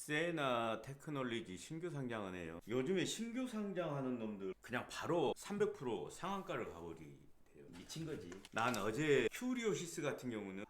세나 테크놀로지 신규 상장을 해요. 요즘에 신규 상장하는 놈들 그냥 바로 300% 상한가를 가버리. 미친 거지. 난 어제 큐리오시스 같은 경우는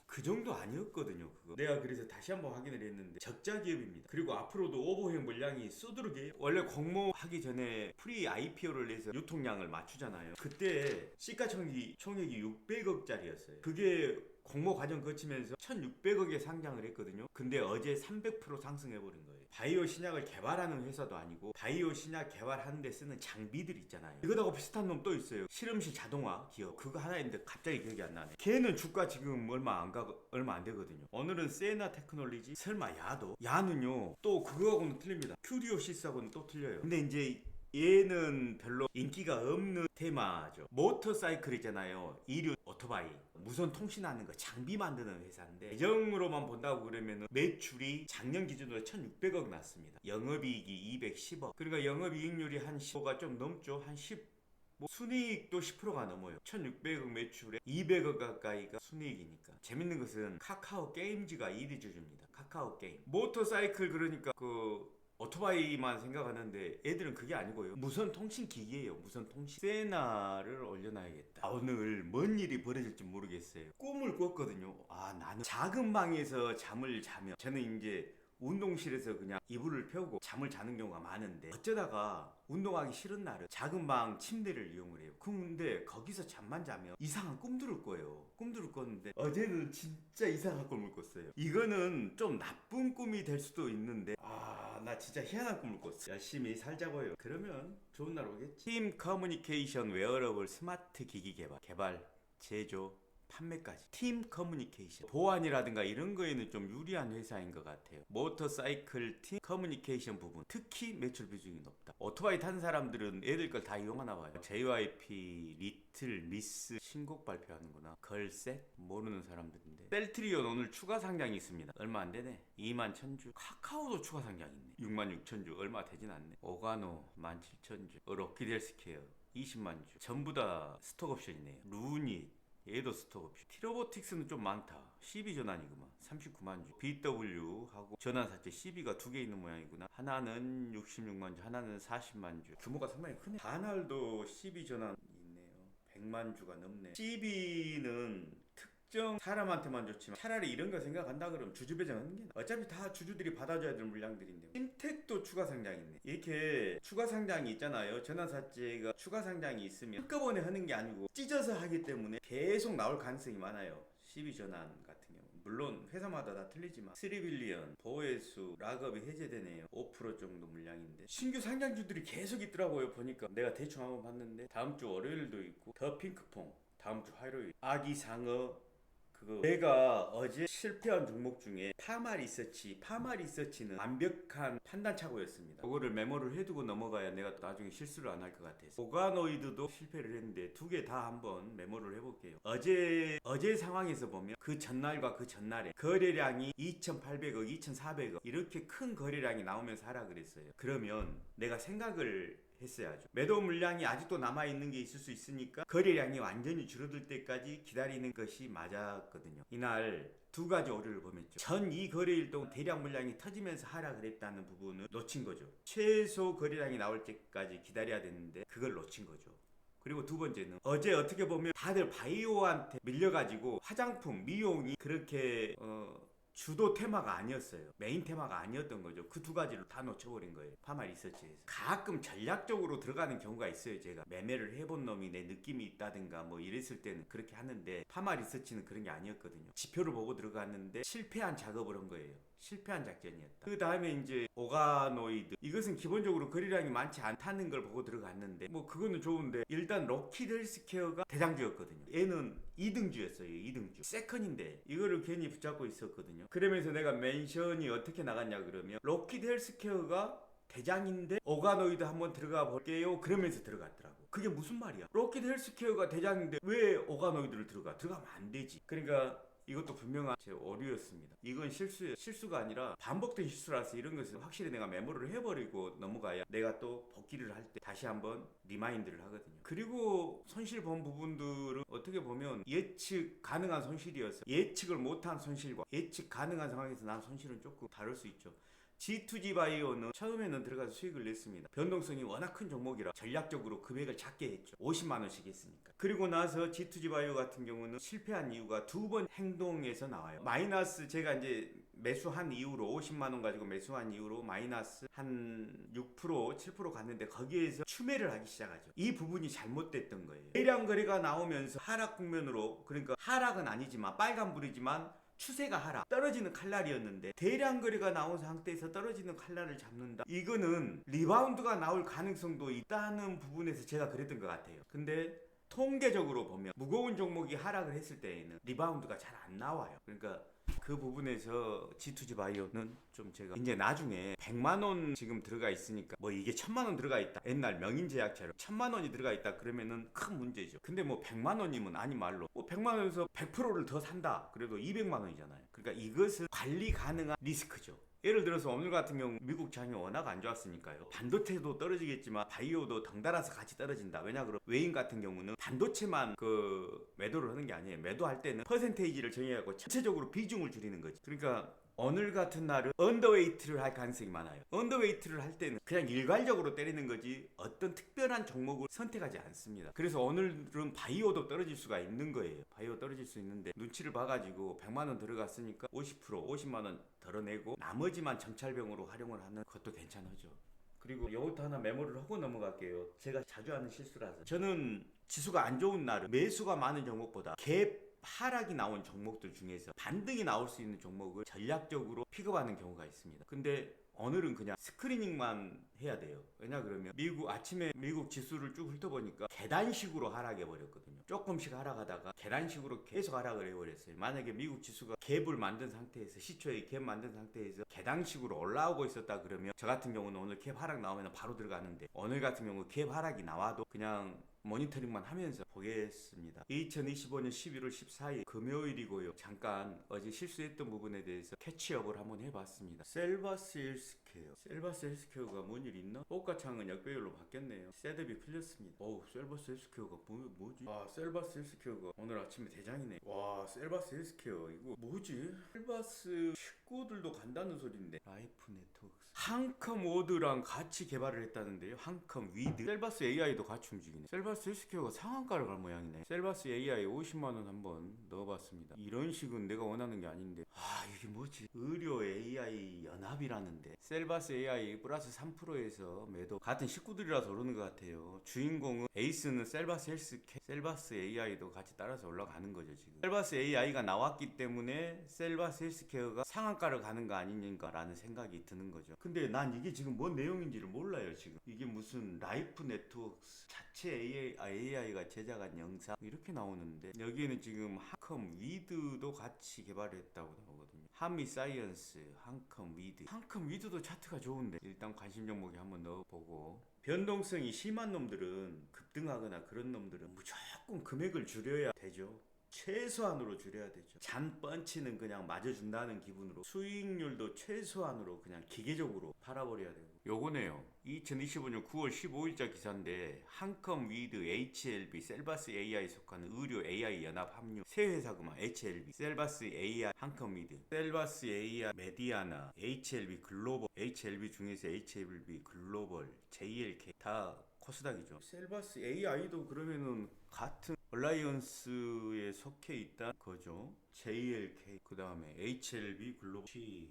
그 정도 아니었거든요. 그거 내가 그래서 다시 한번 확인을 했는데 적자 기업입니다. 그리고 앞으로도 오버행 물량이 쏟아르게 원래 공모하기 전에 프리 IPO를 내서 유통량을 맞추잖아요. 그때 시가총액이 600억짜리였어요. 그게 공모 과정 거치면서 1600억에 상장을 했거든요. 근데 어제 300% 상승해버린 거예요. 바이오 신약을 개발하는 회사도 아니고 바이오 신약 개발하는 데 쓰는 장비들 있잖아요. 이거하고 비슷한 놈 또 있어요. 실험실 자동화 기업. 그거 하나 있는데 갑자기 기억이 안 나네. 걔는 주가 지금 얼마 안 되거든요. 오늘은 세나 테크놀로지. 설마 야도? 야는요 또 그거하고는 틀립니다. 큐리오시스하고는 또 틀려요. 근데 이제 얘는 별로 인기가 없는 테마죠. 모터사이클이잖아요. 이류 오토바이 무선 통신하는 거 장비 만드는 회사인데 예정으로만 본다고 그러면 매출이 작년 기준으로 1600억 났습니다. 영업이익이 210억. 그러니까 영업이익률이 한 15가 좀 넘죠. 한 10. 순이익도 10%가 넘어요. 1600억 매출에 200억 가까이가 순이익이니까. 재밌는 것은 카카오 게임즈가 1위 주주입니다. 카카오 게임. 모터사이클 그러니까 오토바이만 생각하는데 애들은 그게 아니고요. 무선 통신 기기예요. 무선 통신. 세나를 올려놔야겠다. 오늘 뭔 일이 벌어질지 모르겠어요. 꿈을 꿨거든요. 나는 작은 방에서 잠을 자면 저는 이제 운동실에서 그냥 이불을 펴고 잠을 자는 경우가 많은데 어쩌다가 운동하기 싫은 날은 작은 방 침대를 이용을 해요. 근데 거기서 잠만 자면 이상한 꿈들을 꿔요. 꿈들을 꿨는데 어제는 진짜 이상한 꿈을 꿨어요. 이거는 좀 나쁜 꿈이 될 수도 있는데 나 진짜 희한한 꿈을 꿨어. 열심히 살자고요. 그러면 좋은 날 오겠지. 팀 커뮤니케이션 웨어러블 스마트 기기 개발 제조 판매까지 팀 커뮤니케이션 보안이라든가 이런 거에는 좀 유리한 회사인 것 같아요. 모터사이클 팀 커뮤니케이션 부분 특히 매출 비중이 높다. 오토바이 탄 사람들은 애들 걸 다 이용하나 봐요. JYP, 리틀, 미스 신곡 발표하는구나. 걸셋 모르는 사람들인데 셀트리온 오늘 추가 상장이 있습니다. 얼마 안 되네. 2만 1000주. 카카오도 추가 상장이 있네. 6만 6000주. 얼마 되진 않네. 오가노 17,000주. 럭키드헬스케어 20만 주. 전부 다 스톡 옵션이네요. 루닛 얘도 스톡옵션. 티로보틱스는 좀 많다. 12전환이구만. 39만 주. BW하고 전환사채 12가 두 개 있는 모양이구나. 하나는 66만 주, 하나는 40만 주. 규모가 상당히 크네. 하날도 12전환 있네요. 100만 주가 넘네. 12는 특정 사람한테만 좋지만 차라리 이런 거 생각한다 그러면 주주 배정하는 게 어차피 다 주주들이 받아줘야 될 물량들인데. 심택도 추가 상장이 있네. 이렇게 추가 상장이 있잖아요. 전환사채가 추가 상장이 있으면 한꺼번에 하는 게 아니고 찢어서 하기 때문에 계속 나올 가능성이 많아요. 12전환 같은 경우 물론 회사마다 다 틀리지만 3빌리언 보호회수 락업이 해제되네요. 5% 정도 물량인데 신규 상장주들이 계속 있더라고요. 보니까 내가 대충 한번 봤는데 다음 주 월요일도 있고 더 핑크퐁 다음 주 화요일 아기상어 그거 내가 어제 실패한 종목 중에 파마리서치는 완벽한 판단착오였습니다. 그거를 메모를 해두고 넘어가야 내가 또 나중에 실수를 안 할 것 같아서. 오가노이드도 실패를 했는데 두 개 다 한번 메모를 해볼게요. 어제 상황에서 보면 그 전날과 그 전날에 거래량이 2,800억 2,400억 이렇게 큰 거래량이 나오면서 하라 그랬어요. 그러면 내가 생각을 했어야죠. 매도 물량이 아직도 남아있는 게 있을 수 있으니까 거래량이 완전히 줄어들 때까지 기다리는 것이 맞았거든요. 이날 두 가지 오류를 범했죠. 전 이 거래일 동안 대량 물량이 터지면서 하라 그랬다는 부분을 놓친 거죠. 최소 거래량이 나올 때까지 기다려야 되는데 그걸 놓친 거죠. 그리고 두 번째는 어제 어떻게 보면 다들 바이오한테 밀려가지고 화장품, 미용이 그렇게 주도 테마가 아니었어요. 메인 테마가 아니었던 거죠. 그 두 가지를 다 놓쳐버린 거예요. 파마 리서치에서. 가끔 전략적으로 들어가는 경우가 있어요. 제가 매매를 해본 놈이 내 느낌이 있다든가 뭐 이랬을 때는 그렇게 하는데 파마 리서치는 그런 게 아니었거든요. 지표를 보고 들어갔는데 실패한 작업을 한 거예요. 실패한 작전이었다. 그 다음에 이제 오가노이드 이것은 기본적으로 거래량이 많지 않다는 걸 보고 들어갔는데 뭐 그거는 좋은데 일단 럭키드헬스케어가 대장주였거든요. 얘는 2등주였어요. 2등주 세컨인데 이거를 괜히 붙잡고 있었거든요. 그러면서 내가 멘션이 어떻게 나갔냐 그러면 럭키드헬스케어가 대장인데 오가노이드 한번 들어가 볼게요 그러면서 들어갔더라고. 그게 무슨 말이야? 럭키드헬스케어가 대장인데 왜 오가노이드를 들어가면 안 되지. 그러니까 이것도 분명한 제 오류였습니다. 이건 실수가 아니라 반복된 실수라서 이런 것은 확실히 내가 메모를 해버리고 넘어가야 내가 또 복귀를 할 때 다시 한번 리마인드를 하거든요. 그리고 손실 본 부분들은 어떻게 보면 예측 가능한 손실이어서 예측을 못한 손실과 예측 가능한 상황에서 난 손실은 조금 다를 수 있죠. G2G 바이오는 처음에는 들어가서 수익을 냈습니다. 변동성이 워낙 큰 종목이라 전략적으로 금액을 작게 했죠. 50만 원씩 했으니까. 그리고 나서 G2G 바이오 같은 경우는 실패한 이유가 두 번 행동에서 나와요. 마이너스 제가 이제 매수한 이후로 50만 원 가지고 매수한 이후로 마이너스 한 6% 7% 갔는데 거기에서 추매를 하기 시작하죠. 이 부분이 잘못됐던 거예요. 대량 거래가 나오면서 하락 국면으로, 그러니까 하락은 아니지만 빨간불이지만 추세가 하락, 떨어지는 칼날이었는데 대량 거래가 나온 상태에서 떨어지는 칼날을 잡는다. 이거는 리바운드가 나올 가능성도 있다는 부분에서 제가 그랬던 것 같아요. 근데 통계적으로 보면 무거운 종목이 하락을 했을 때에는 리바운드가 잘 안 나와요. 그러니까 그 부분에서 G2G 바이오는 좀 제가 이제 나중에 100만 원 지금 들어가 있으니까 뭐 이게 1000만 원 들어가 있다, 옛날 명인제약처럼 1000만 원이 들어가 있다 그러면은 큰 문제죠. 근데 뭐 100만 원이면 아니 말로 뭐 100만 원에서 100%를 더 산다 그래도 200만 원이잖아요. 그러니까 이것은 관리 가능한 리스크죠. 예를 들어서 오늘 같은 경우 미국 장이 워낙 안 좋았으니까요. 반도체도 떨어지겠지만 바이오도 덩달아서 같이 떨어진다. 왜냐 그러면 외인 같은 경우는 반도체만 그 매도를 하는 게 아니에요. 매도할 때는 퍼센테이지를 정해갖고 전체적으로 비중을 줄이는 거지. 그러니까 오늘 같은 날은 언더웨이트를 할 가능성이 많아요. 언더웨이트를 할 때는 그냥 일괄적으로 때리는 거지 어떤 특별한 종목을 선택하지 않습니다. 그래서 오늘은 바이오도 떨어질 수가 있는 거예요. 바이오 떨어질 수 있는데 눈치를 봐가지고 100만 원 들어갔으니까 50% 50만 원 덜어내고 나머지만 정찰병으로 활용을 하는 것도 괜찮죠. 그리고 이것도 하나 메모를 하고 넘어갈게요. 제가 자주 하는 실수라서 저는 지수가 안 좋은 날은 매수가 많은 종목보다 갭 하락이 나온 종목들 중에서 반등이 나올 수 있는 종목을 전략적으로 픽업하는 경우가 있습니다. 근데 오늘은 그냥 스크리닝만 해야 돼요. 왜냐 그러면 아침에 미국 지수를 쭉 훑어보니까 계단식으로 하락해 버렸거든요. 조금씩 하락하다가 계단식으로 계속 하락을 해버렸어요. 만약에 미국 지수가 갭을 만든 상태에서 시초에 갭 만든 상태에서 계단식으로 올라오고 있었다 그러면 저 같은 경우는 오늘 갭 하락 나오면 바로 들어가는데 오늘 같은 경우 갭 하락이 나와도 그냥 모니터링만 하면서 보겠습니다. 2025년 11월 14일 금요일이고요. 잠깐 어제 실수했던 부분에 대해서 캐치업을 한번 해봤습니다. 셀바스 헬스케어. 셀바스 헬스케어가 뭔 일 있나? 호가창은 역배열로 바뀌었네요. 셋업이 풀렸습니다. 어우, 셀바스 헬스케어가 뭐지? 아, 셀바스 헬스케어가 오늘 아침에 대장이네. 와, 셀바스 헬스케어 이거 뭐지? 셀바스 식구들도 간다는 소리인데. 라이프 네트워크. 한컴 워드랑 같이 개발을 했다는데요. 한컴 위드. 셀바스 AI도 같이 움직이네. 셀바스 헬스케어가 상한가를 갈 모양이네. 셀바스 AI 50만원 한번 넣어봤습니다. 이런 식은 내가 원하는 게 아닌데. 아, 이게 뭐지? 의료 AI 연합이라는데. 셀바스 AI 플러스 3%에서 매도. 같은 식구들이라서 오르는 것 같아요. 주인공은 에이스는 셀바스 헬스케어, 셀바스 AI도 같이 따라서 올라가는 거죠 지금. 셀바스 AI가 나왔기 때문에 셀바스 헬스케어가 상한가를 가는 거 아니냐라는 생각이 드는 거죠. 근데 난 이게 지금 뭔 내용인지를 몰라요 지금. 이게 무슨 라이프 네트워크 자체 AI가 제작한 영상 이렇게 나오는데 여기에는 지금 한컴 위드도 같이 개발을 했다고 나오거든요. 한미 사이언스, 한컴 위드. 한컴 위드도 차트가 좋은데 일단 관심 종목에 한번 넣어보고, 변동성이 심한 놈들은 급등하거나 그런 놈들은 무조건 금액을 줄여야 되죠. 최소한으로 줄여야 되죠. 잔 펀치는 그냥 맞아준다는 기분으로 수익률도 최소한으로 그냥 기계적으로 팔아버려야 되고. 요거네요. 2025년 9월 15일자 기사인데 한컴 위드 HLB 셀바스 AI 속하는 의료 AI 연합 합류 새 회사구만. HLB 셀바스 AI 한컴 위드 셀바스 AI 메디아나 HLB 글로벌. HLB 중에서 HLB 글로벌 JLK 다 코스닥이죠. 셀바스 AI도 그러면은 같은 얼라이언스에 속해 있다 거죠. JLK 그 다음에 HLB 글로벌 TL.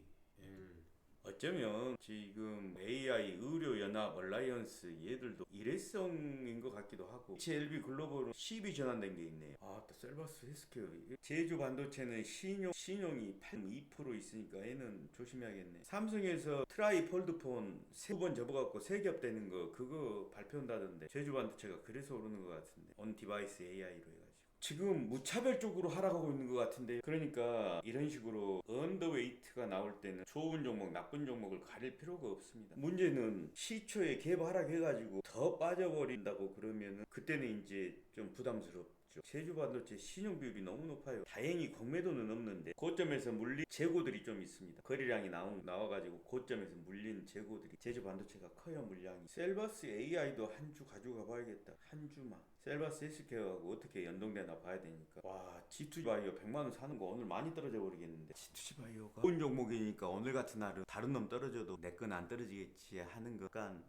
어쩌면 지금 AI 의료연합 얼라이언스 얘들도 일회성인 것 같기도 하고, HLB 글로벌은 10이 전환된 게 있네요. 아, 또 셀바스 헬스케어. 제주 반도체는 신용이 82% 있으니까 얘는 조심해야겠네. 삼성에서 트라이 폴드폰 3번 접어갖고 3겹 되는 거 그거 발표한다던데 제주 반도체가 그래서 오르는 것 같은데. 온 디바이스 AI로 해가지고 지금 무차별적으로 하락하고 있는 것 같은데. 그러니까 이런 식으로 언더웨이트가 나올 때는 좋은 종목 나쁜 종목을 가릴 필요가 없습니다. 문제는 시초에 갭 하락해가지고 더 빠져버린다고 그러면은 그때는 이제 좀 부담스럽죠. 맞죠. 제주 반도체 신용 비율이 너무 높아요. 다행히 공매도는 없는데 고점에서 물린 재고들이 좀 있습니다. 거래량이 나와가지고 고점에서 물린 재고들이 제주 반도체가 커요. 물량이. 셀버스 AI도 한 주 가지고 가봐야겠다. 한 주만. 셀버스 헬스케어하고 어떻게 연동되나 봐야 되니까. 와, G2G 바이오 100만원 사는 거 오늘 많이 떨어져 버리겠는데. G2G 바이오가 좋은 종목이니까 오늘 같은 날은 다른 놈 떨어져도 내 건 안 떨어지겠지 하는 것간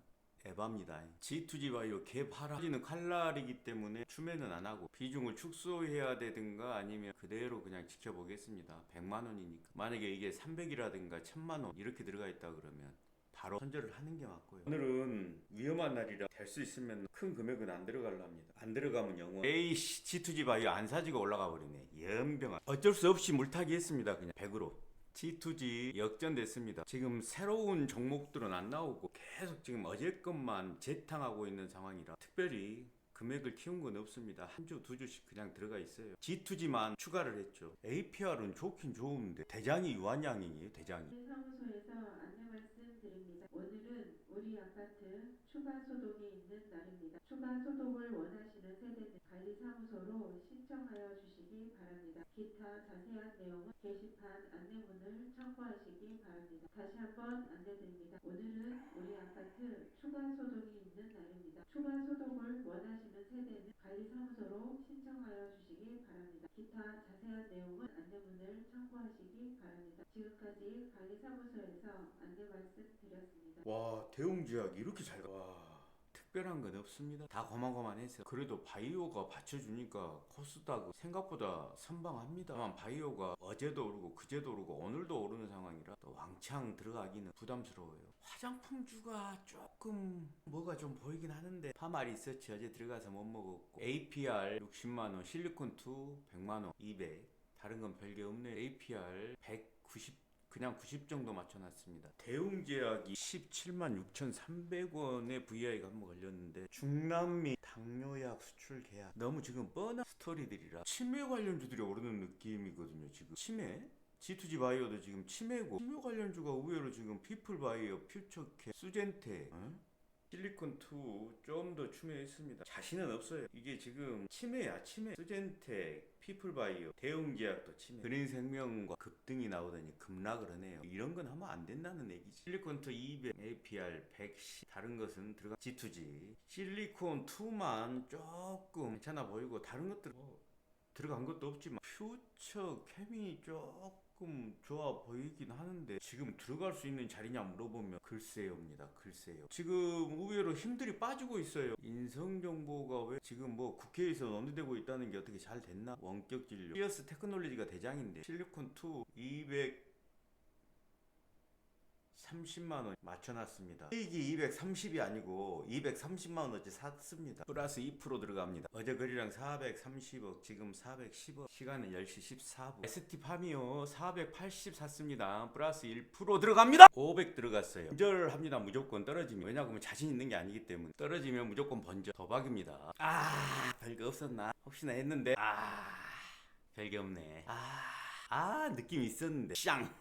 에바입니다. G2G 바이오 갭 하락지는 칼날이기 때문에 추매는 안 하고 비중을 축소해야 되든가 아니면 그대로 그냥 지켜보겠습니다. 100만원이니까. 만약에 이게 300이라든가 1000만원 이렇게 들어가 있다 그러면 바로 선절을 하는 게 맞고요. 오늘은 위험한 날이라 될 수 있으면 큰 금액은 안 들어가랍니다. 안 들어가면 영원. 에이씨, G2G 바이오 안 사지고 올라가 버리네. 연병아. 어쩔 수 없이 물타기 했습니다. 그냥 100으로. G2G 역전됐습니다. 지금 새로운 종목들은 안 나오고 계속 지금 어제 것만 재탕하고 있는 상황이라 특별히 금액을 키운 건 없습니다. 한 주, 두 주씩 그냥 들어가 있어요. G2G만 추가를 했죠. APR은 좋긴 좋은데 대장이 유한양이에요. 대장이. 사무소에서 안내 말씀드립니다. 오늘은 우리 아파트 추가 소독이 있는 날입니다. 추가 소독을 원하시는 세대는 관리사무소로 신청하여 주시기 바랍니다. 기타 자세한 내용은 게시판 안내문을 참고하시기 바랍니다. 다시 한번 안내드립니다. 오늘은 우리 아파트 추가 소독이 있는 날입니다. 추가 소독을 원하시는 세대는 관리사무소로 신청하여 주시기 바랍니다. 기타 자세한 내용은 안내문을 참고하시기 바랍니다. 지금까지 관리사무소에서 안내 말씀드렸습니다. 와, 대웅제약이 이렇게 잘 가. 와, 특별한 건 없습니다. 다 고만고만해서. 그래도 바이오가 받쳐주니까 코스닥 생각보다 선방합니다. 다만 바이오가 어제도 오르고 그제도 오르고 오늘도 오르는 상황이라 또 왕창 들어가기는 부담스러워요. 화장품주가 조금 뭐가 좀 보이긴 하는데 파마 리서치 어제 들어가서 못 먹었고 APR 60만원, 실리콘2 100만원, 200 다른 건 별게 없네. APR 190 그냥 90 정도 맞춰놨습니다. 대웅제약이 17만 6,300원에 VI가 한번 걸렸는데 중남미 당뇨약 수출 계약 너무 지금 뻔한 스토리들이라 치매 관련주들이 오르는 느낌이거든요. 지금 치매? G2G 바이오도 지금 치매고 치매 관련주가 의외로 지금 피플바이오, 퓨처케, 수젠테 실리콘2 좀 더 추매했습니다. 자신은 없어요. 이게 지금 치매야 치매. 수젠텍, 피플바이오, 대웅제약도 치매. 그린생명과 급등이 나오더니 급락을 하네요. 이런 건 하면 안 된다는 얘기지. 실리콘2 200, APR 110 다른 것은 들어가 G2G. 실리콘2만 조금 괜찮아 보이고 다른 것들 들어간 것도 없지만 퓨처 케미 조금 좋아 보이긴 하는데 지금 들어갈 수 있는 자리냐 물어보면 글쎄요입니다. 글쎄요. 지금 의외로 힘들이 빠지고 있어요. 인성정보가 왜 지금 뭐 국회에서 논의되고 있다는 게 어떻게 잘 됐나? 원격 진료. 시어스 테크놀로지가 대장인데 실리콘2 230만원 맞춰놨습니다. 수익이 230이 아니고 230만원어치 샀습니다. 플러스 2% 들어갑니다. 어제 거래량 430억 지금 410억 시간은 10시 14분. ST팜이요 480 샀습니다. 플러스 1% 들어갑니다. 500 들어갔어요. 번절합니다. 무조건 떨어지면. 왜냐하면 자신 있는 게 아니기 때문에 떨어지면 무조건 번절. 도박입니다. 별거 없었나? 혹시나 했는데 별게 없네. 느낌 있었는데 쌍.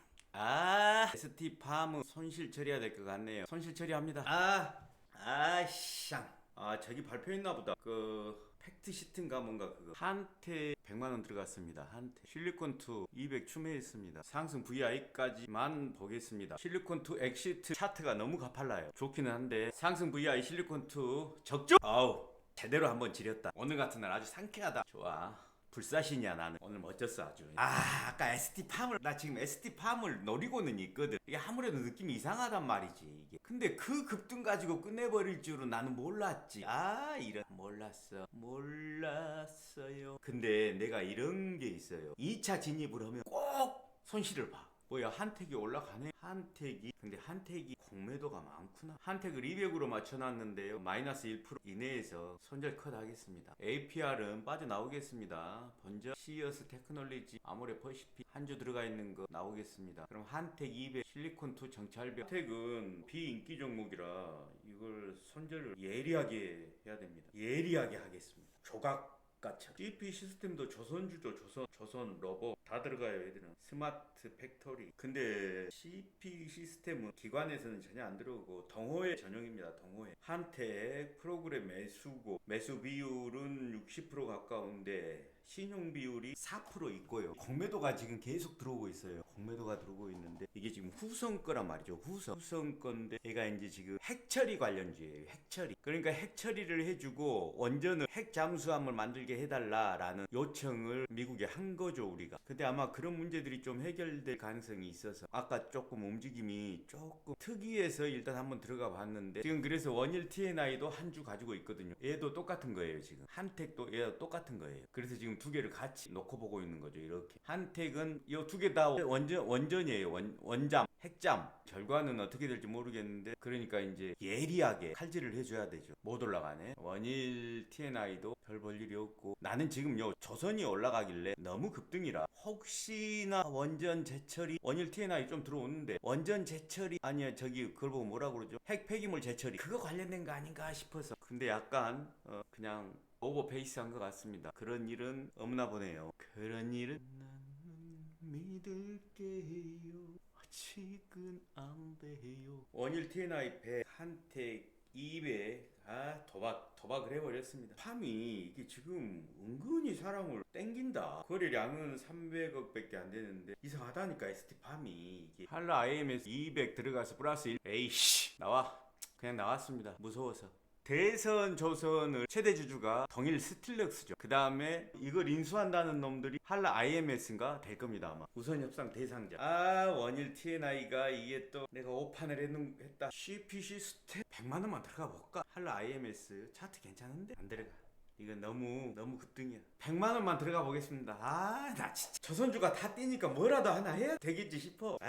ST팜은 손실 처리해야 될 것 같네요. 손실 처리합니다. 저기 발표했나 보다. 그 팩트시트인가 뭔가 그거. 한테 100만원 들어갔습니다. 한테. 실리콘2 200 추매했습니다. 상승 VI까지만 보겠습니다. 실리콘2 엑시트 차트가 너무 가팔라요. 좋기는 한데 상승 VI 실리콘2 적중! 제대로 한번 지렸다. 오늘 같은 날 아주 상쾌하다. 좋아. 불사신이야 나는. 오늘 멋졌어 아주. 아까 ST팜을 나 지금 ST팜을 노리고는 있거든. 이게 아무래도 느낌이 이상하단 말이지 이게. 근데 그 급등 가지고 끝내버릴 줄은 나는 몰랐지. 이런 몰랐어요. 근데 내가 이런 게 있어요. 2차 진입을 하면 꼭 손실을 봐. 뭐야 한택이 올라가네. 근데 한택이 공매도가 많구나. 한택을 200으로 맞춰놨는데요. 마이너스 1% 이내에서 손절 컷 하겠습니다. APR은 빠져나오겠습니다. 번져 시어스 테크놀로지 아모레 퍼시픽 한 주 들어가 있는 거 나오겠습니다. 그럼 한택 200 실리콘2 정찰병. 한택은 비인기 종목이라 이걸 손절을 예리하게 해야 됩니다. 예리하게 하겠습니다. 조각가처럼. GP 시스템도 조선주죠. 조선 러버. 다 들어가요. 얘들은 스마트 팩토리. 근데 CP 시스템은 기관에서는 전혀 안 들어오고 동호회 전용입니다. 동호회. 한택 프로그램 매수고 매수 비율은 60% 가까운데 신용 비율이 4% 있고요. 공매도가 지금 계속 들어오고 있어요. 공매도가 들어오고 있는데 이게 지금 후성 거란 말이죠. 후성 건데 얘가 이제 지금 핵처리 관련주예요. 핵처리. 그러니까 핵처리를 해주고 원전을 핵 잠수함을 만들게 해달라라는 요청을 미국에 한 거죠, 우리가. 근데 아마 그런 문제들이 좀 해결될 가능성이 있어서 아까 조금 움직임이 조금 특이해서 일단 한번 들어가 봤는데 지금 그래서 원일 TNI도 한 주 가지고 있거든요. 얘도 똑같은 거예요. 지금 한택도 얘도 똑같은 거예요. 그래서 지금 두 개를 같이 놓고 보고 있는 거죠. 이렇게 한택은 이 두 개 다 원전이에요. 원잠 핵잠. 결과는 어떻게 될지 모르겠는데 그러니까 이제 예리하게 칼질을 해줘야 되죠. 못 올라가네. 원일 TNI도 별 볼 일이 없고 나는 지금 조선이 올라가길래 너무 급등이라 혹시나 원전 재처리 원일 TNI 좀 들어오는데 원전 재처리 아니야 저기 그걸 보고 뭐라 그러죠? 핵 폐기물 재처리 그거 관련된 거 아닌가 싶어서 근데 약간 그냥 오버페이스한 것 같습니다. 그런 일은 없나 보네요. 그런 일은 나는 믿을게요. 아직은 안 돼요. 원일 TNI 100 한택 200 도박을 해버렸습니다. 팜이 이게 지금 은근히 사람을 땡긴다. 거래량은 300억 밖에 안 되는데 이상하다니까 ST팜이 이게 한라 IMS 200 들어가서 플러스 1 에이씨 나와 그냥 나왔습니다. 무서워서. 대선 조선을 최대 주주가 동일 스틸럭스죠. 그 다음에 이걸 인수한다는 놈들이 한라 IMS인가 될 겁니다 아마. 우선 협상 대상자. 원일 TNI가 이게 또 내가 오판을 했다. CPC 스텝 100만 원만 들어가 볼까? 한라 IMS 차트 괜찮은데 안 들어가. 이건 너무 급등이야. 100만 원만 들어가 보겠습니다. 나 진짜 조선주가 다 뛰니까 뭐라도 하나 해야 되겠지 싶어.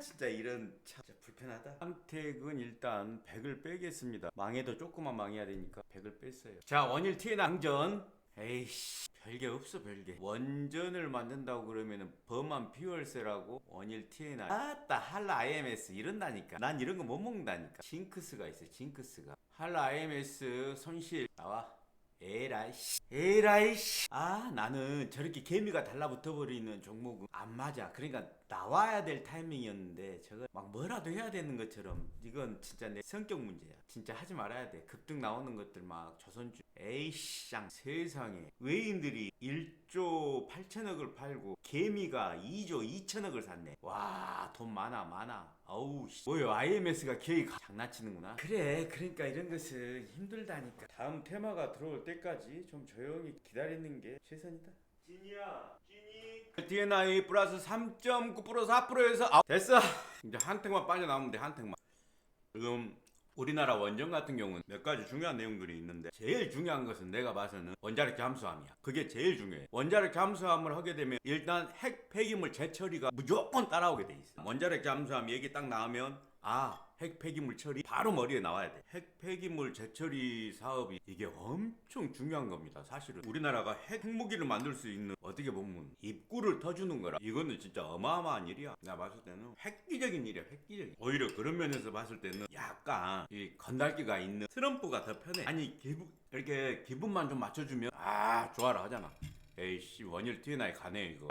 진짜 이런 참 진짜 불편하다. 한택은 일단 100을 빼겠습니다. 망해도 조금만 망해야 되니까 100을 뺐어요. 자, 원일 TN 항전. 에이씨 별게 없어 별게. 원전을 만든다고 그러면은 범한 퓨얼셀하고 원일 TNI 아따 한라 IMS 이런다니까. 난 이런 거 못 먹는다니까. 징크스가 있어 징크스가. 한라 IMS 손실 나와. 에라이씨 나는 저렇게 개미가 달라붙어 버리는 종목은 안 맞아. 그러니까 나와야 될 타이밍이었는데 저거 막 뭐라도 해야 되는 것처럼 이건 진짜 내 성격 문제야. 진짜 하지 말아야 돼. 급등 나오는 것들 막 조선주 에이쌍 세상에 외인들이 1조 8천억을 팔고 개미가 2조 2천억을 샀네. 와 돈 많아. 어우 뭐요 IMS가 기억이 장난치는구나. 그래 그러니까 이런 것은 힘들다니까. 다음 테마가 들어올 때까지 좀 조용히 기다리는 게 최선이다. 찐이야 찐이 TNI 플러스 3.9% 4%에서 됐어. 이제 한 탱만 빠져나오면 돼. 한 탱만. 지금 우리나라 원전 같은 경우는 몇 가지 중요한 내용들이 있는데 제일 중요한 것은 내가 봐서는 원자력 잠수함이야. 그게 제일 중요해. 원자력 잠수함을 하게 되면 일단 핵 폐기물 재처리가 무조건 따라오게 돼 있어. 원자력 잠수함 얘기 딱 나오면 핵 폐기물 처리 바로 머리에 나와야 돼. 핵 폐기물 재처리 사업이 이게 엄청 중요한 겁니다. 사실은 우리나라가 핵무기를 만들 수 있는 어떻게 보면 입구를 터주는 거라 이거는 진짜 어마어마한 일이야. 내가 봤을 때는 획기적인 일이야. 획기적인. 오히려 그런 면에서 봤을 때는 약간 이 건달기가 있는 트럼프가 더 편해. 아니 이렇게 기분만 좀 맞춰주면 좋아라 하잖아. 에이씨 원일 TNI 가네 이거.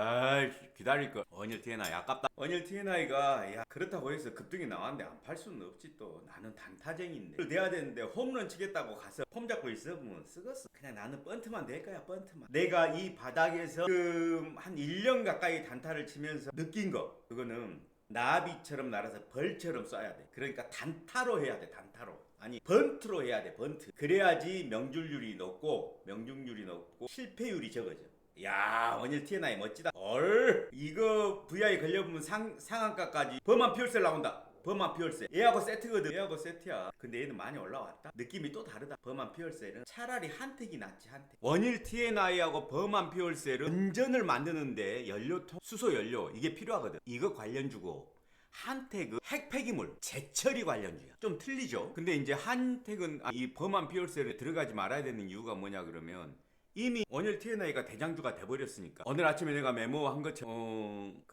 기다릴걸. 원일 TNI 아깝다. 원일 TNI가 그렇다고 해서 급등이 나왔는데 안 팔 수는 없지. 또 나는 단타쟁인데 내야 되는데 홈런 치겠다고 가서 폼 잡고 있으면 쓰겄어. 그냥 나는 번트만 될 거야. 번트만. 내가 이 바닥에서 한 1년 가까이 단타를 치면서 느낀 거 그거는 나비처럼 날아서 벌처럼 쏴야 돼. 그러니까 단타로 해야 돼. 단타로. 아니 번트로 해야 돼. 번트. 그래야지 명중률이 높고 실패율이 적어져. 야 원일 TNI 멋지다. 이거 VI 걸려보면 상한가까지 범한 퓨얼셀 나온다. 범한 퓨얼셀 얘하고 세트거든. 얘하고 세트야. 근데 얘는 많이 올라왔다. 느낌이 또 다르다. 범한 퓨얼셀은 차라리 한택이 낫지. 한택. 원일 TNI하고 범한 퓨얼셀은 원전을 만드는데 연료통 수소 연료 이게 필요하거든. 이거 관련주고 한택은 핵 폐기물 재처리 관련주야. 좀 틀리죠. 근데 이제 한택은 이 범한 퓨얼셀에 들어가지 말아야 되는 이유가 뭐냐 그러면 이미 원일 TNI가 대장주가 돼버렸으니까. 오늘 아침에 내가 메모한 것처럼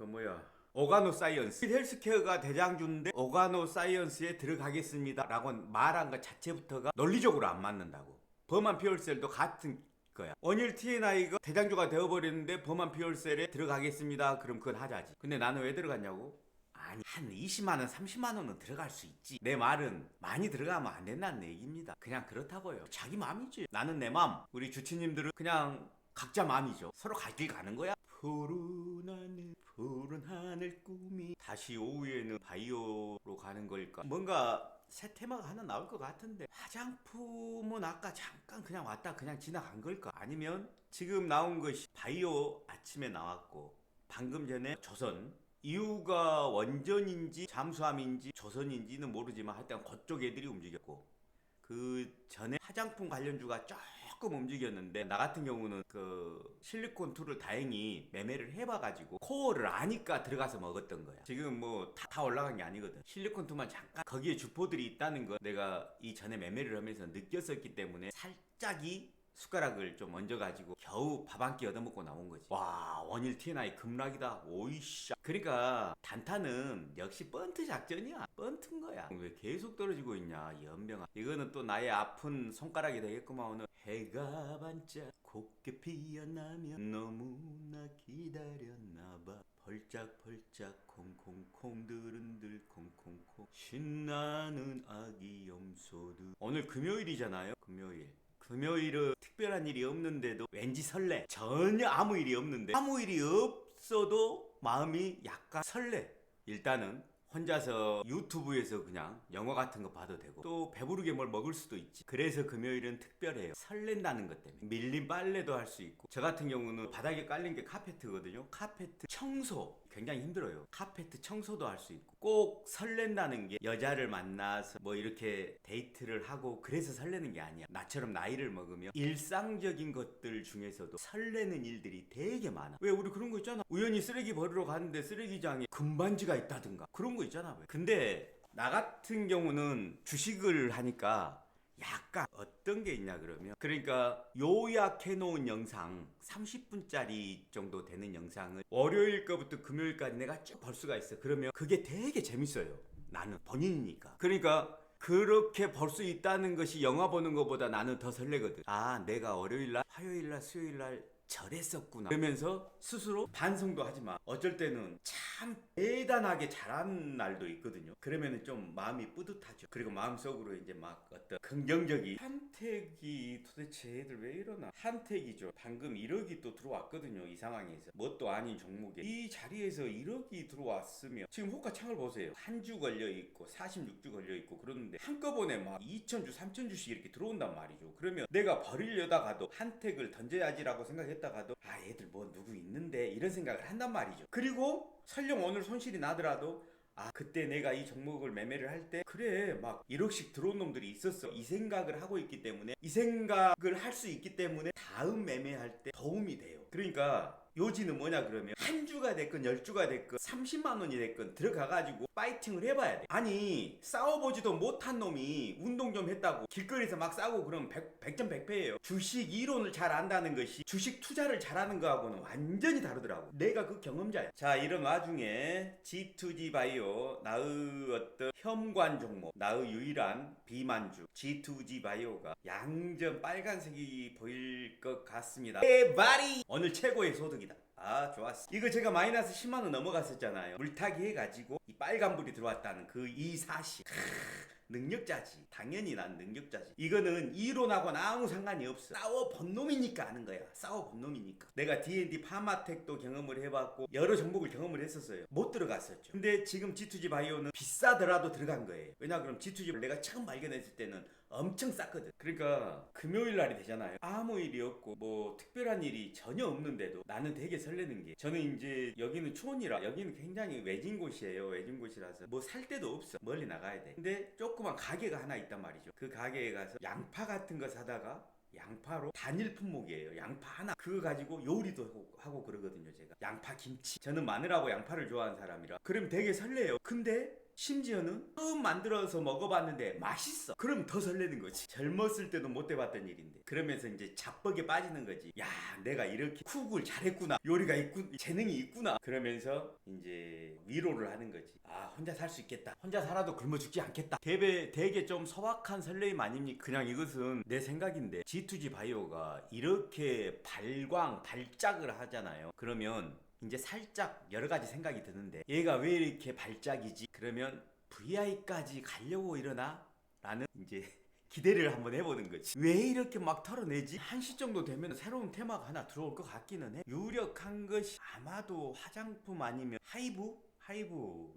오가노 사이언스 헬스케어가 대장주인데 오가노 사이언스에 들어가겠습니다 라고 말한 것 자체부터가 논리적으로 안 맞는다고. 범한 퓨얼셀도 같은 거야. 원일 T&I가 대장주가 되어버렸는데 범한 피올셀에 들어가겠습니다. 그럼 그건 하자지. 근데 나는 왜 들어갔냐고? 아니 한 20만원 30만원은 들어갈 수 있지. 내 말은 많이 들어가면 안 된다는 얘기입니다. 그냥 그렇다고요. 자기 마음이지. 나는 내 마음, 우리 주치님들은 그냥 각자 마음이죠. 서로 갈 길 가는 거야. 푸른 하늘 꿈이. 다시 오후에는 바이오로 가는 걸까? 뭔가 새 테마가 하나 나올 것 같은데, 화장품은 아까 잠깐 그냥 왔다 그냥 지나간 걸까? 아니면 지금 나온 것이 바이오 아침에 나왔고 방금 전에 조선, 이유가 원전인지 잠수함인지 조선인지는 모르지만 하여튼 그쪽 애들이 움직였고, 그 전에 화장품 관련주가 조금 움직였는데, 나 같은 경우는 그 실리콘2를 다행히 매매를 해봐가지고 코어를 아니까 들어가서 먹었던 거야. 지금 뭐 다 올라간 게 아니거든. 실리콘2만 잠깐 거기에 주포들이 있다는 거 내가 이전에 매매를 하면서 느꼈었기 때문에 살짝이 숟가락을 좀 얹어가지고 겨우 밥 한 끼 얻어먹고 나온 거지. 와, 원일 T&I 급락이다. 오이씨. 그러니까 단타는 역시 번트 작전이야. 번트인 거야. 왜 계속 떨어지고 있냐, 연병아. 이거는 또 나의 아픈 손가락이 되겠구만. 오늘 해가 반짝 곱게 피어나면 너무나 기다렸나봐. 펄짝펄짝 콩콩콩 드른들 콩콩콩 신나는 아기 염소들. 오늘 금요일이잖아요. 금요일은 특별한 일이 없는데도 왠지 설레. 전혀 아무 일이 없는데, 아무 일이 없어도 마음이 약간 설레. 일단은 혼자서 유튜브에서 그냥 영화 같은 거 봐도 되고, 또 배부르게 뭘 먹을 수도 있지. 그래서 금요일은 특별해요. 설렌다는 것 때문에. 밀린 빨래도 할 수 있고, 저 같은 경우는 바닥에 깔린 게 카페트거든요. 카페트 청소 굉장히 힘들어요. 카페트 청소도 할 수 있고. 꼭 설렌다는 게 여자를 만나서 뭐 이렇게 데이트를 하고 그래서 설레는 게 아니야. 나처럼 나이를 먹으면 일상적인 것들 중에서도 설레는 일들이 되게 많아. 왜 우리 그런 거 있잖아. 우연히 쓰레기 버리러 가는데 쓰레기장에 금반지가 있다든가 그런 거 있잖아. 왜. 근데 나 같은 경우는 주식을 하니까 약간 어떤 게 있냐 그러면, 그러니까 요약해 놓은 영상 30분짜리 정도 되는 영상을 월요일 거부터 금요일까지 내가 쭉 볼 수가 있어. 그러면 그게 되게 재밌어요. 나는 본인이니까. 그러니까 그렇게 볼 수 있다는 것이 영화 보는 것보다 나는 더 설레거든. 아, 내가 월요일날 화요일날 수요일날 저랬었구나 그러면서 스스로 반성도 하지만 어쩔 때는 참 대단하게 잘한 날도 있거든요. 그러면은 좀 마음이 뿌듯하죠. 그리고 마음속으로 이제 막 어떤 긍정적인, 한택이 도대체 애들 왜 이러나. 한택이죠. 방금 1억이 또 들어왔거든요. 이 상황에서 뭣도 아닌 종목에 이 자리에서 1억이 들어왔으면, 지금 호가창을 보세요. 한 주 걸려있고 46주 걸려있고 그러는데 한꺼번에 막 2,000주 3,000주씩 이렇게 들어온단 말이죠. 그러면 내가 버리려다가도 한택을 던져야지라고 생각했다가도 아, 얘들 뭐 누구 있는데 이런 생각을 한단 말이죠. 그리고 설령 오늘 손실이 나더라도 아, 그때 내가 이 종목을 매매를 할 때 그래 막 1억씩 들어온 놈들이 있었어, 이 생각을 하고 있기 때문에, 이 생각을 할 수 있기 때문에 다음 매매할 때 도움이 돼요. 그러니까 요지는 뭐냐 그러면, 한 주가 됐건 10주가 됐건 30만 원이 됐건 들어가가지고 파이팅을 해봐야 돼. 아니 싸워보지도 못한 놈이 운동 좀 했다고 길거리에서 막 싸우고 그러면 100점 100패예요. 주식 이론을 잘 안다는 것이 주식 투자를 잘하는 거하고는 완전히 다르더라고. 내가 그 경험자야. 자, 이런 와중에 G2G 바이오, 나의 어떤 현관 종목, 나의 유일한 비만주 G2G 바이오가 양전 빨간색이 보일 것 같습니다. 에바리 오늘 최고의 소득이다. 아, 좋았어. 이거 제가 마이너스 10만원 넘어갔었잖아요. 물타기 해가지고 이 빨간불이 들어왔다는 그 이 사실. 능력자지. 당연히 난 능력자지. 이거는 이론하고는 아무 상관이 없어. 싸워본 놈이니까 아는 거야. 싸워본 놈이니까. 내가 D&D 파마텍도 경험을 해봤고 여러 종목을 경험을 했었어요. 못 들어갔었죠. 근데 지금 G2G 바이오는 비싸더라도 들어간 거예요. 왜냐 그럼 G2G를 내가 처음 발견했을 때는 엄청 쌌거든. 그러니까 금요일 날이 되잖아요. 아무 일이 없고 뭐 특별한 일이 전혀 없는데도 나는 되게 설레는 게, 저는 이제 여기는 초원이라 여기는 굉장히 외진 곳이에요. 외진 곳이라서 뭐 살 데도 없어. 멀리 나가야 돼. 근데 조그만 가게가 하나 있단 말이죠. 그 가게에 가서 양파 같은 거 사다가, 양파로 단일 품목이에요. 양파 하나 그거 가지고 요리도 하고 그러거든요. 제가 양파 김치, 저는 마늘하고 양파를 좋아하는 사람이라 그럼 되게 설레요. 근데 심지어는 처음 만들어서 먹어봤는데 맛있어. 그럼 더 설레는 거지. 젊었을 때도 못 해봤던 일인데. 그러면서 이제 자뻑에 빠지는 거지. 야, 내가 이렇게 쿡을 잘했구나. 요리가 있군, 재능이 있구나. 그러면서 이제 위로를 하는 거지. 아, 혼자 살 수 있겠다. 혼자 살아도 굶어 죽지 않겠다. 되게 좀 소박한 설레임 아닙니까? 그냥 이것은 내 생각인데 G2G 바이오가 이렇게 발작을 하잖아요. 그러면 이제 살짝 여러 가지 생각이 드는데 얘가 왜 이렇게 발작이지? 그러면 VI까지 가려고 이러나? 라는 이제 기대를 한번 해보는 거지. 왜 이렇게 막 털어내지? 1시 정도 되면 새로운 테마가 하나 들어올 것 같기는 해. 유력한 것이 아마도 화장품 아니면 하이브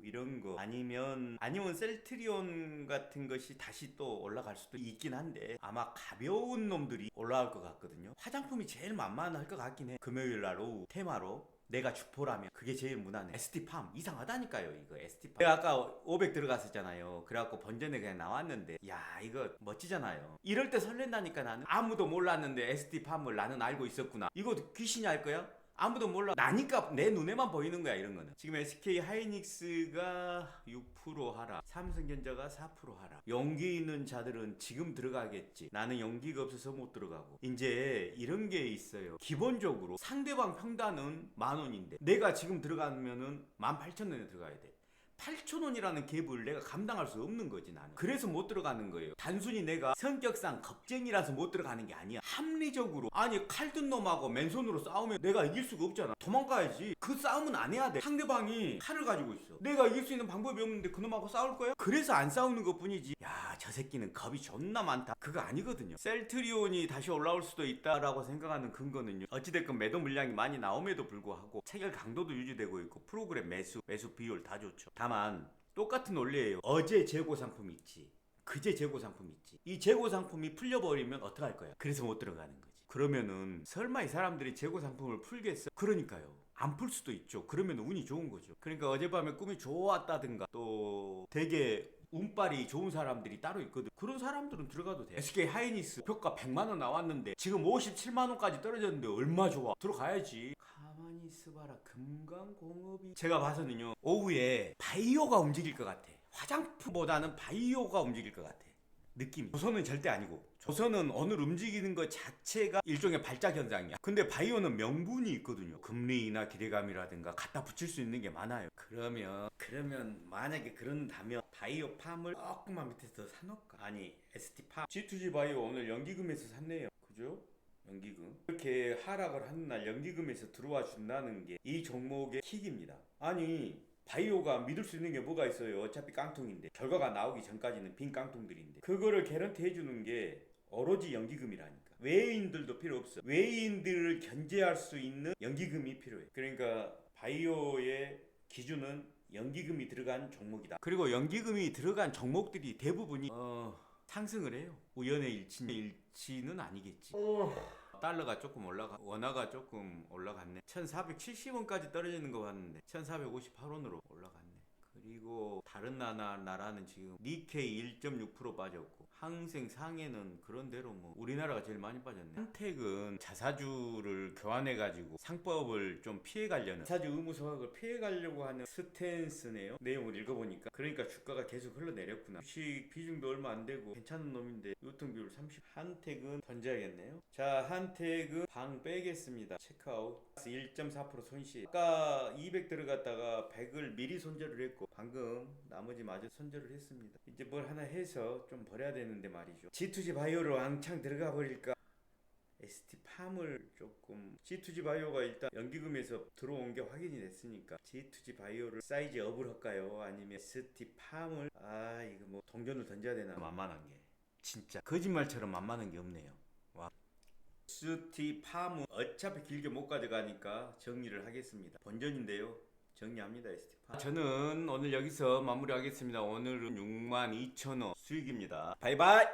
이런 거 아니면 셀트리온 같은 것이 다시 또 올라갈 수도 있긴 한데 아마 가벼운 놈들이 올라올 것 같거든요. 화장품이 제일 만만할 것 같긴 해. 금요일 날 오후 테마로 내가 주포라면 그게 제일 무난해. ST팜 이상하다니까요. 이거 ST팜 내가 아까 500 들어갔었잖아요. 그래갖고 번전에 그냥 나왔는데 야, 이거 멋지잖아요. 이럴 때 설렌다니까. 나는 아무도 몰랐는데 ST팜을 나는 알고 있었구나. 이거 귀신이 알 거야? 아무도 몰라. 나니까 내 눈에만 보이는 거야, 이런 거는. 지금 SK 하이닉스가 6% 하락, 삼성전자가 4% 하락. 용기 있는 자들은 지금 들어가겠지. 나는 용기가 없어서 못 들어가고. 이제 이런 게 있어요. 기본적으로 상대방 평단은 10,000원인데 내가 지금 들어가면은 18,000원에 들어가야 돼. 8,000원이라는 갭을 내가 감당할 수 없는 거지. 나는 그래서 못 들어가는 거예요. 단순히 내가 성격상 겁쟁이라서 못 들어가는 게 아니야. 합리적으로, 아니 칼 든 놈하고 맨손으로 싸우면 내가 이길 수가 없잖아. 도망가야지. 그 싸움은 안 해야 돼. 상대방이 칼을 가지고 있어. 내가 이길 수 있는 방법이 없는데 그놈하고 싸울 거야? 그래서 안 싸우는 것 뿐이지. 야, 저 새끼는 겁이 존나 많다, 그거 아니거든요. 셀트리온이 다시 올라올 수도 있다라고 생각하는 근거는요, 어찌됐건 매도 물량이 많이 나옴에도 불구하고 체결 강도도 유지되고 있고 프로그램 매수 비율 다 좋죠. 다만 똑같은 원리예요. 어제 재고 상품 있지, 그제 재고 상품 있지. 이 재고 상품이 풀려버리면 어떡할 거야? 그래서 못 들어가는 거지. 그러면은 설마 이 사람들이 재고 상품을 풀겠어? 그러니까요. 안 풀 수도 있죠. 그러면 운이 좋은 거죠. 그러니까 어젯밤에 꿈이 좋았다든가 또 되게 운빨이 좋은 사람들이 따로 있거든. 그런 사람들은 들어가도 돼. SK 하이닉스 표가 100만원 나왔는데 지금 57만원까지 떨어졌는데 얼마 좋아. 들어가야지. 가만히 있어봐라. 금강공업이 제가 봐서는요, 오후에 바이오가 움직일 것 같아. 화장품보다는 바이오가 움직일 것 같아, 느낌이. 조선은 절대 아니고, 조선은 오늘 움직이는 것 자체가 일종의 발작 현상이야. 근데 바이오는 명분이 있거든요. 금리 인하 기대감이라든가 갖다 붙일 수 있는 게 많아요. 그러면 만약에 그런다면 바이오 팜을 조금만 밑에서 사놓을까? 아니, ST팜 G2G 바이오 오늘 연기금에서 샀네요. 그죠? 연기금. 이렇게 하락을 하는 날 연기금에서 들어와 준다는 게 이 종목의 킥입니다. 아니, 바이오가 믿을 수 있는 게 뭐가 있어요? 어차피 깡통인데, 결과가 나오기 전까지는 빈 깡통들인데, 그거를 개런티 해주는 게 오로지 연기금이라니까. 외인들도 필요 없어. 외인들을 견제할 수 있는 연기금이 필요해. 그러니까 바이오의 기준은 연기금이 들어간 종목이다. 그리고 연기금이 들어간 종목들이 대부분이 상승을 해요. 우연의 일치는 아니겠지. 달러가 조금 원화가 조금 올라갔네. 1470원까지 떨어지는 거 봤는데 1458원으로 올라갔네. 그리고 다른 나라는 지금 니케이 1.6% 빠졌고, 항생 상해는 그런대로 뭐 우리나라가 제일 많이 빠졌네. 한택은 자사주를 교환해가지고 상법을 좀 피해가려는, 자사주 의무 소각을 피해가려고 하는 스탠스네요. 내용을 읽어보니까. 그러니까 주가가 계속 흘러내렸구나. 주식 비중도 얼마 안 되고 괜찮은 놈인데 유통비율 30. 한택은 던져야겠네요. 자, 한택은 방 빼겠습니다. 체크아웃. 1.4% 손실. 아까 200 들어갔다가 100을 미리 손절을 했고 방금 나머지 마저 손절을 했습니다. 이제 뭘 하나 해서 좀 버려야 되는데 말이죠. G2G 바이오로 왕창 들어가 버릴까? ST팜을 조금, G2G 바이오가 일단 연기금에서 들어온 게 확인이 됐으니까 G2G 바이오를 사이즈 업을 할까요? 아니면 ST팜을, 이거 뭐 동전을 던져야 되나? 만만한 게 진짜 거짓말처럼 만만한 게 없네요. 와. ST팜은 어차피 길게 못 가져가니까 정리를 하겠습니다. 본전인데요, 정리합니다. ST팜. 저는 오늘 여기서 마무리하겠습니다. 오늘은 62,000원 수익입니다. 바이바이.